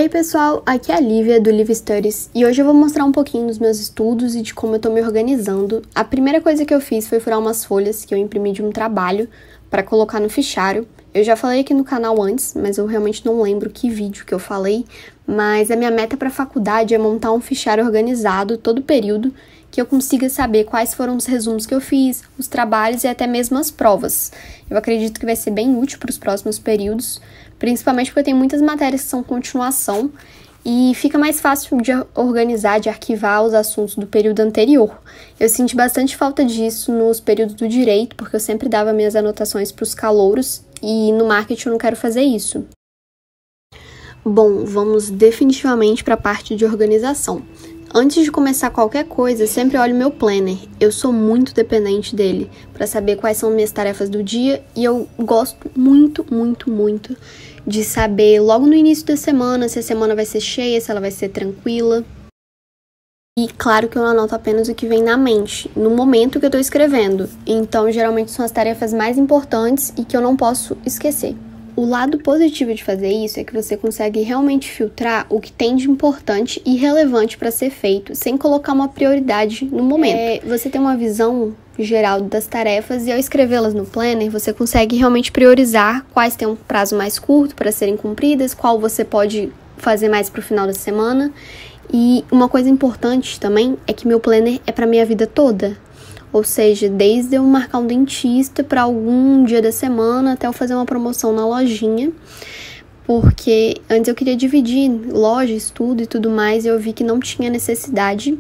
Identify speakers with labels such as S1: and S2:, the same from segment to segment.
S1: Oi pessoal, aqui é a Lívia do Liv Studies e hoje eu vou mostrar um pouquinho dos meus estudos e de como eu tô me organizando. A primeira coisa que eu fiz foi furar umas folhas que eu imprimi de um trabalho para colocar no fichário. Eu já falei aqui no canal antes, mas eu realmente não lembro que vídeo que eu falei, mas a minha meta para a faculdade é montar um fichário organizado todo período, que eu consiga saber quais foram os resumos que eu fiz, os trabalhos e até mesmo as provas. Eu acredito que vai ser bem útil para os próximos períodos, principalmente porque tem muitas matérias que são continuação e fica mais fácil de organizar, de arquivar os assuntos do período anterior. Eu senti bastante falta disso nos períodos do direito, porque eu sempre dava minhas anotações para os calouros e no marketing eu não quero fazer isso. Bom, vamos definitivamente para a parte de organização. Antes de começar qualquer coisa, sempre olho meu planner. Eu sou muito dependente dele para saber quais são minhas tarefas do dia e eu gosto muito de saber logo no início da semana se a semana vai ser cheia, se ela vai ser tranquila. E claro que eu anoto apenas o que vem na mente, no momento que eu estou escrevendo. Então, geralmente são as tarefas mais importantes e que eu não posso esquecer. O lado positivo de fazer isso é que você consegue realmente filtrar o que tem de importante e relevante para ser feito, sem colocar uma prioridade no momento. Você tem uma visão geral das tarefas e ao escrevê-las no planner, você consegue realmente priorizar quais têm um prazo mais curto para serem cumpridas, qual você pode fazer mais para o final da semana. E uma coisa importante também é que meu planner é para minha vida toda. Ou seja, desde eu marcar um dentista para algum dia da semana até eu fazer uma promoção na lojinha, porque antes eu queria dividir loja, estudo e tudo mais, e eu vi que não tinha necessidade.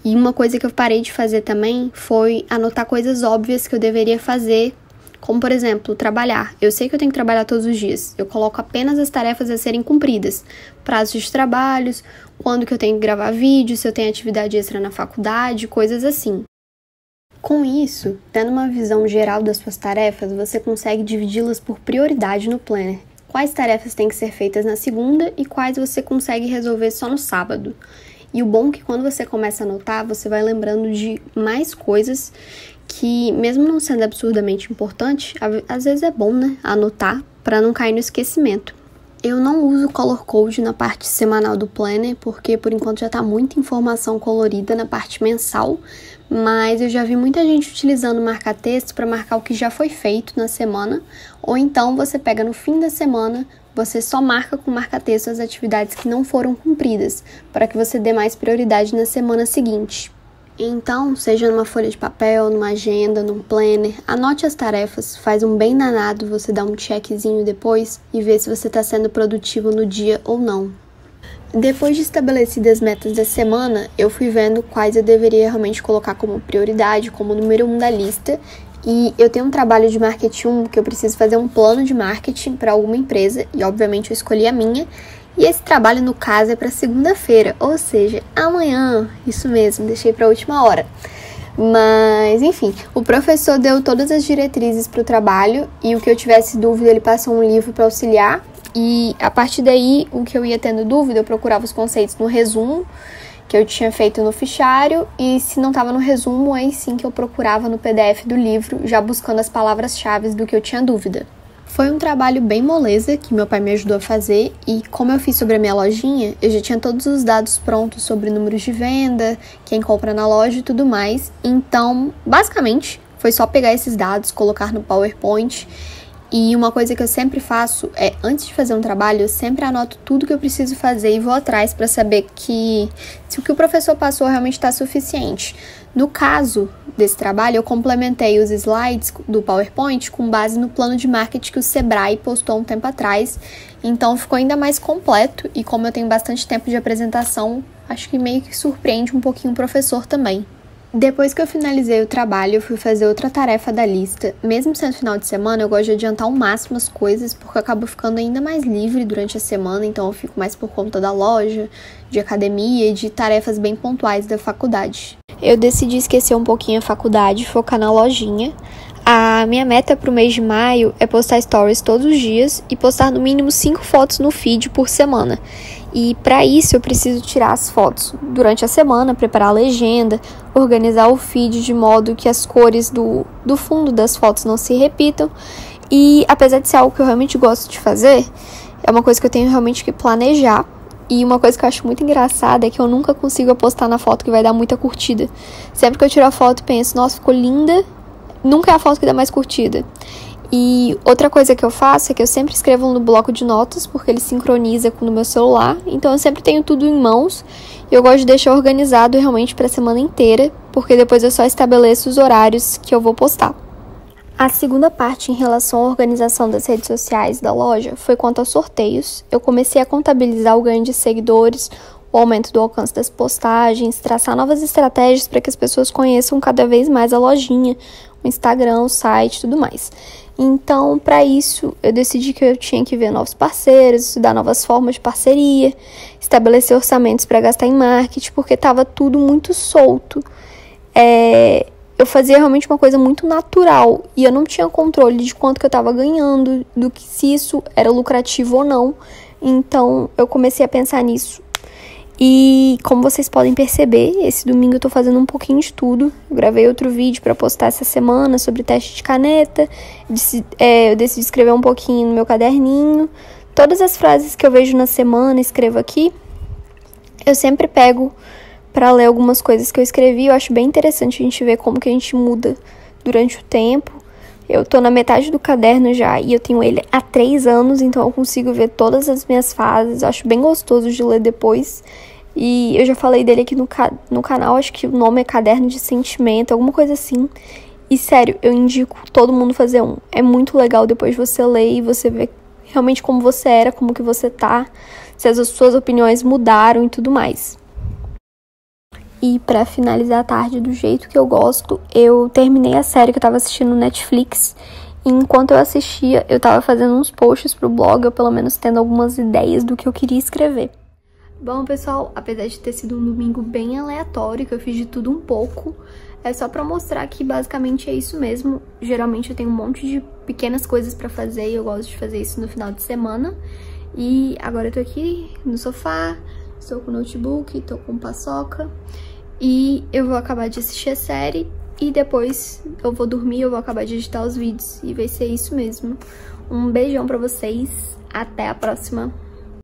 S1: E uma coisa que eu parei de fazer também foi anotar coisas óbvias que eu deveria fazer, como por exemplo, trabalhar. Eu sei que eu tenho que trabalhar todos os dias, eu coloco apenas as tarefas a serem cumpridas, prazos de trabalhos, quando que eu tenho que gravar vídeo, se eu tenho atividade extra na faculdade, coisas assim. Com isso, tendo uma visão geral das suas tarefas, você consegue dividi-las por prioridade no planner. Quais tarefas têm que ser feitas na segunda e quais você consegue resolver só no sábado. E o bom é que quando você começa a anotar, você vai lembrando de mais coisas que, mesmo não sendo absurdamente importante, às vezes é bom, né, anotar para não cair no esquecimento. Eu não uso color code na parte semanal do planner, porque por enquanto já está muita informação colorida na parte mensal, mas eu já vi muita gente utilizando marca-texto para marcar o que já foi feito na semana, ou então você pega no fim da semana, você só marca com marca-texto as atividades que não foram cumpridas, para que você dê mais prioridade na semana seguinte. Então, seja numa folha de papel, numa agenda, num planner, anote as tarefas, faz um bem danado você dar um checkzinho depois e ver se você está sendo produtivo no dia ou não. Depois de estabelecidas as metas da semana, eu fui vendo quais eu deveria realmente colocar como prioridade, como número 1 da lista. E eu tenho um trabalho de marketing que eu preciso fazer um plano de marketing para alguma empresa, e obviamente eu escolhi a minha. E esse trabalho, no caso, é para segunda-feira, ou seja, amanhã. Isso mesmo, deixei para a última hora. Mas, enfim, o professor deu todas as diretrizes para o trabalho e o que eu tivesse dúvida, ele passou um livro para auxiliar. E a partir daí, o que eu ia tendo dúvida, eu procurava os conceitos no resumo que eu tinha feito no fichário, e se não estava no resumo, aí sim que eu procurava no PDF do livro, já buscando as palavras-chave do que eu tinha dúvida. Foi um trabalho bem moleza que meu pai me ajudou a fazer, e como eu fiz sobre a minha lojinha, eu já tinha todos os dados prontos sobre números de venda, quem compra na loja e tudo mais. Então, basicamente, foi só pegar esses dados, colocar no PowerPoint. E uma coisa que eu sempre faço é, antes de fazer um trabalho, eu sempre anoto tudo que eu preciso fazer e vou atrás para saber que se o que o professor passou realmente está suficiente. No caso desse trabalho, eu complementei os slides do PowerPoint com base no plano de marketing que o Sebrae postou um tempo atrás, então ficou ainda mais completo, e como eu tenho bastante tempo de apresentação, acho que meio que surpreende um pouquinho o professor também. Depois que eu finalizei o trabalho, eu fui fazer outra tarefa da lista. Mesmo sendo final de semana, eu gosto de adiantar ao máximo as coisas, porque eu acabo ficando ainda mais livre durante a semana, então eu fico mais por conta da loja, de academia e de tarefas bem pontuais da faculdade. Eu decidi esquecer um pouquinho a faculdade, focar na lojinha. A minha meta para o mês de maio é postar stories todos os dias e postar no mínimo 5 fotos no feed por semana. E para isso eu preciso tirar as fotos durante a semana, preparar a legenda, organizar o feed de modo que as cores do fundo das fotos não se repitam. E apesar de ser algo que eu realmente gosto de fazer, é uma coisa que eu tenho realmente que planejar. E uma coisa que eu acho muito engraçada é que eu nunca consigo apostar na foto que vai dar muita curtida. Sempre que eu tiro a foto, penso, nossa, ficou linda. Nunca é a foto que dá mais curtida. E outra coisa que eu faço é que eu sempre escrevo no bloco de notas, porque ele sincroniza com o meu celular. Então eu sempre tenho tudo em mãos. E eu gosto de deixar organizado realmente para a semana inteira, porque depois eu só estabeleço os horários que eu vou postar. A segunda parte em relação à organização das redes sociais da loja foi quanto aos sorteios. Eu comecei a contabilizar o ganho de seguidores, o aumento do alcance das postagens, traçar novas estratégias para que as pessoas conheçam cada vez mais a lojinha, o Instagram, o site e tudo mais. Então, para isso, eu decidi que eu tinha que ver novos parceiros, estudar novas formas de parceria, estabelecer orçamentos para gastar em marketing, porque estava tudo muito solto. Eu fazia realmente uma coisa muito natural e eu não tinha controle de quanto que eu estava ganhando, do que se isso era lucrativo ou não. Então, eu comecei a pensar nisso. E como vocês podem perceber, esse domingo eu tô fazendo um pouquinho de tudo. Eu gravei outro vídeo para postar essa semana sobre teste de caneta. Eu decidi escrever um pouquinho no meu caderninho. Todas as frases que eu vejo na semana, escrevo aqui. Eu sempre pego para ler algumas coisas que eu escrevi. Eu acho bem interessante a gente ver como que a gente muda durante o tempo. Eu tô na metade do caderno já e eu tenho ele há 3 anos, então eu consigo ver todas as minhas fases. Eu acho bem gostoso de ler depois. E eu já falei dele aqui no canal, acho que o nome é Caderno de Sentimento, alguma coisa assim. E sério, eu indico todo mundo fazer um. É muito legal depois você ler e você ver realmente como você era, como que você tá, se as suas opiniões mudaram e tudo mais. E pra finalizar a tarde do jeito que eu gosto, eu terminei a série que eu tava assistindo no Netflix. E enquanto eu assistia, eu tava fazendo uns posts pro blog, ou pelo menos tendo algumas ideias do que eu queria escrever. Bom, pessoal, apesar de ter sido um domingo bem aleatório, que eu fiz de tudo um pouco, é só pra mostrar que basicamente é isso mesmo. Geralmente eu tenho um monte de pequenas coisas pra fazer e eu gosto de fazer isso no final de semana. E agora eu tô aqui no sofá, estou com o notebook, tô com paçoca. E eu vou acabar de assistir a série e depois eu vou dormir, eu vou acabar de editar os vídeos e vai ser isso mesmo. Um beijão pra vocês, até a próxima!